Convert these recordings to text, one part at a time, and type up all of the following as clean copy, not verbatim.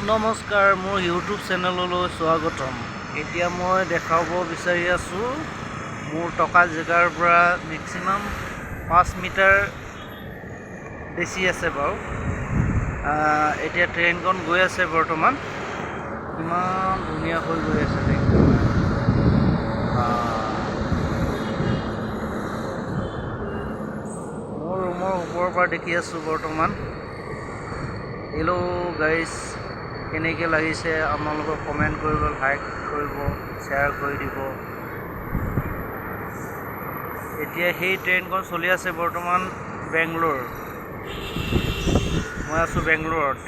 নমস্কাৰ, মোৰ ইউটিউব চেনেললৈ স্বাগতম। এতিয়া মই দেখাব বিচাৰি আছোঁ মোৰ থকা জেগাৰ পৰা মেক্সিমাম 5 মিটাৰ বেছি আছে বাৰু। এতিয়া ট্ৰেইনখন গৈ আছে বৰ্তমান। কিমান ধুনীয়া হৈ গৈ আছে ট্ৰেইনখন। মোৰ ৰুমৰ ওপৰৰ পৰা দেখি আছোঁ বৰ্তমান। হেল্ল' গাইজ, কেনেকৈ লাগিছে আপোনালোকক কমেণ্ট কৰিব, লাইক কৰিব, শ্বেয়াৰ কৰি দিব। এতিয়া সেই ট্ৰেইনখন চলি আছে বৰ্তমান বেংগলোৰ। মই আছোঁ বেংগলোৰত।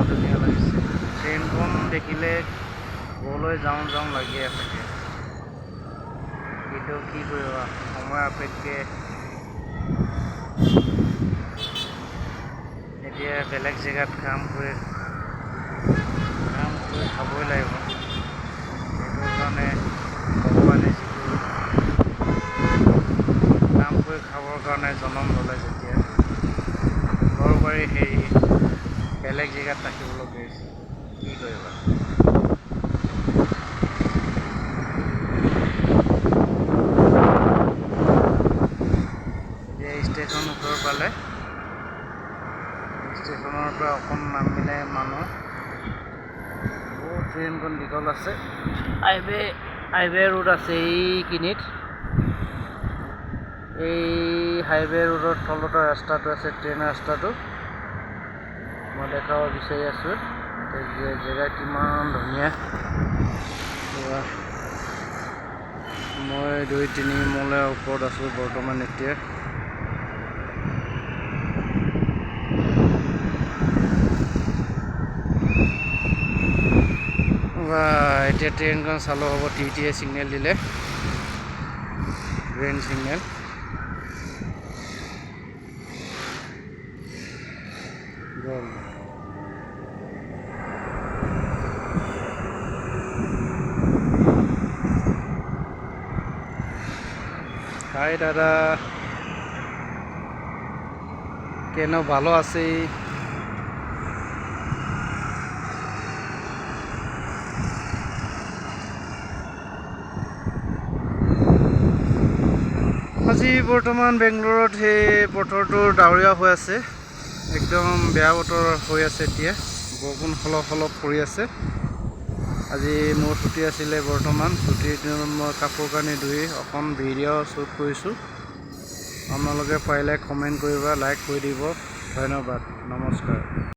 ধুনীয়া লাগিছে ট্ৰেইনখন দেখিলে ক'লৈ যাওঁ যাওঁ লাগি আছে। কিন্তু কি কৰিবা, সময় সাপেক্ষে এতিয়া বেলেগ জেগাত কাম কৰি খাবই লাগিব। সেইটোৰ কাৰণে ভগৱানে যিটো কাম কৰি খাবৰ কাৰণে জনম ল'লে, যেতিয়া ঘৰ বাৰী হেৰি বেলেগ জেগাত ৰাখিবলৈ গৈছে, কি কৰিবা। এতিয়া ষ্টেচন ওচৰ পালে, ষ্টেচনৰ পৰা অকণ নামিলে মানুহ বহুত ট্ৰেইনখন দীঘল আছে। হাইৱে ৰোড আছে এইখিনিত। এই হাইৱে ৰোডৰ তলতে ৰাস্তাটো আছে, ট্ৰেইন ৰাস্তাটো। মই দেখাব বিচাৰি আছোঁ জেগা কিমান ধুনীয়া। মই 2-3 মহলাৰ ওপৰত আছোঁ বৰ্তমান এতিয়া। এতিয়া ট্ৰেইনখন চালু হ'ব। TTE ছিগনেল দিলে, গ্ৰীণ ছিগনেল। হাই দাদা, কেন ভালো আছে? আজি বৰ্তমান বেংগলোৰত সেই বতৰটো ডাৱৰীয়া হৈ আছে, একদম বেয়া বতৰ হৈ আছে। এতিয়া বৰষুণ অলপ পৰি আছে। আজি মোৰ ছুটি আছিলে বৰ্তমান। ছুটিৰ দিনত মই কাপোৰ কানি ধুই অকণ ভিডিঅ' শ্বুট কৰিছোঁ। আপোনালোকে পাৰিলে কমেণ্ট কৰিবা, লাইক কৰি দিব। ধন্যবাদ, নমস্কাৰ।